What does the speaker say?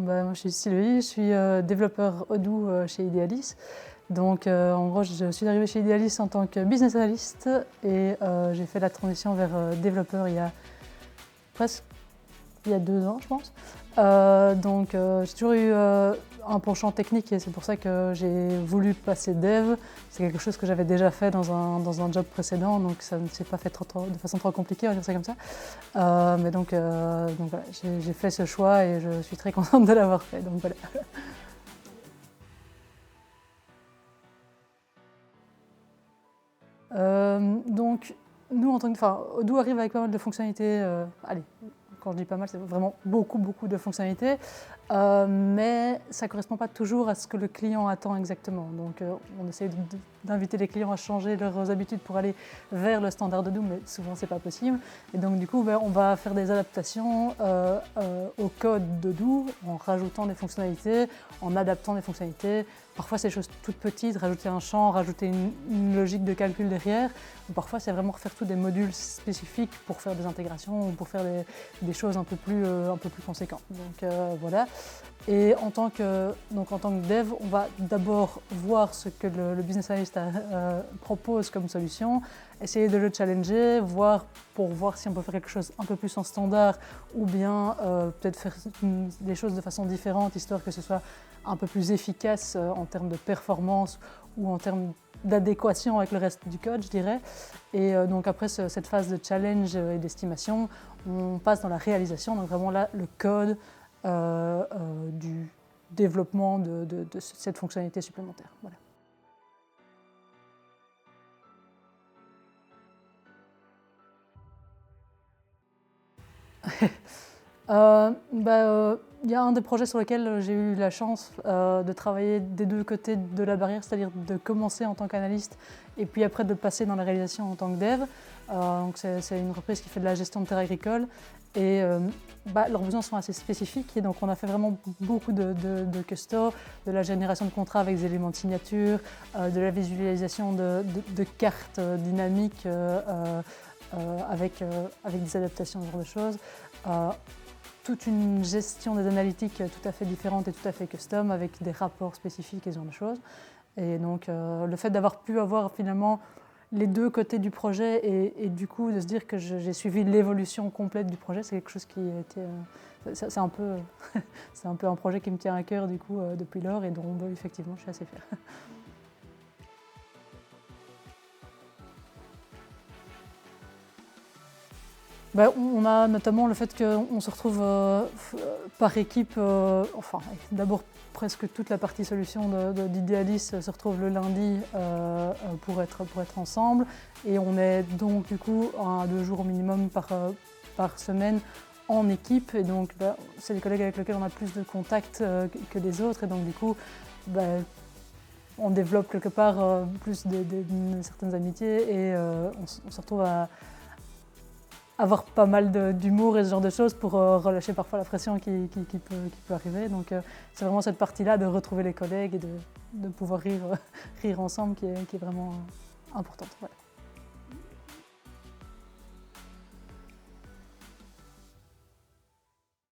Moi, je suis Sylvie, je suis développeur Odoo chez Idealis. Donc en gros, je suis arrivée chez Idealis en tant que business analyst et j'ai fait la transition vers développeur il y a 2 ans, je pense. J'ai toujours eu un penchant technique et c'est pour ça que j'ai voulu passer dev. C'est quelque chose que j'avais déjà fait dans un job précédent, donc ça ne s'est pas fait de façon trop compliquée, on va dire ça comme ça. Donc voilà, j'ai fait ce choix et je suis très contente de l'avoir fait. Donc voilà. Donc nous, Odoo arrive avec pas mal de fonctionnalités. Allez, quand je dis pas mal, c'est vraiment beaucoup de fonctionnalités, mais ça ne correspond pas toujours à ce que le client attend exactement. Donc on essaie d'inviter les clients à changer leurs habitudes pour aller vers le standard Odoo, mais souvent c'est pas possible. Et donc du coup, on va faire des adaptations au code d'Odoo en rajoutant des fonctionnalités, en adaptant des fonctionnalités. Parfois c'est des choses toutes petites, rajouter un champ, rajouter une logique de calcul derrière. Ou parfois c'est vraiment refaire tous des modules spécifiques pour faire des intégrations ou pour faire des choses un peu plus conséquentes. Donc voilà. Et en tant que dev, on va d'abord voir ce que le business analyst propose comme solution, essayer de le challenger, pour voir si on peut faire quelque chose un peu plus en standard ou bien peut-être faire des choses de façon différente, histoire que ce soit un peu plus efficace en termes de performance ou en termes d'adéquation avec le reste du code, je dirais. Et donc après cette phase de challenge et d'estimation, on passe dans la réalisation, donc vraiment là, le code du développement de cette fonctionnalité supplémentaire. Voilà. Il y a un des projets sur lesquels j'ai eu la chance de travailler des deux côtés de la barrière, c'est-à-dire de commencer en tant qu'analyste et puis après de passer dans la réalisation en tant que dev. Donc c'est une entreprise qui fait de la gestion de terres agricoles et leurs besoins sont assez spécifiques et donc on a fait vraiment beaucoup de custo, de la génération de contrats avec des éléments de signature, de la visualisation de cartes dynamiques avec des adaptations, ce genre de choses. Toute une gestion des analytiques tout à fait différente et tout à fait custom avec des rapports spécifiques et ce genre de choses. Et donc le fait d'avoir pu avoir finalement les deux côtés du projet et du coup de se dire que j'ai suivi l'évolution complète du projet, c'est quelque chose qui était... c'est un peu c'est un peu un projet qui me tient à cœur du coup depuis lors et dont effectivement je suis assez fière. On a notamment le fait qu'on se retrouve par équipe, d'abord presque toute la partie solution d'Idealis se retrouve le lundi pour être ensemble et on est donc du coup 1 à 2 jours au minimum par semaine en équipe et donc c'est les collègues avec lesquels on a plus de contact que les autres et donc du coup on développe quelque part plus certaines amitiés et on se retrouve à avoir pas mal d'humour et ce genre de choses pour relâcher parfois la pression qui peut arriver. Donc c'est vraiment cette partie-là de retrouver les collègues et de pouvoir rire ensemble qui est vraiment importante. Voilà.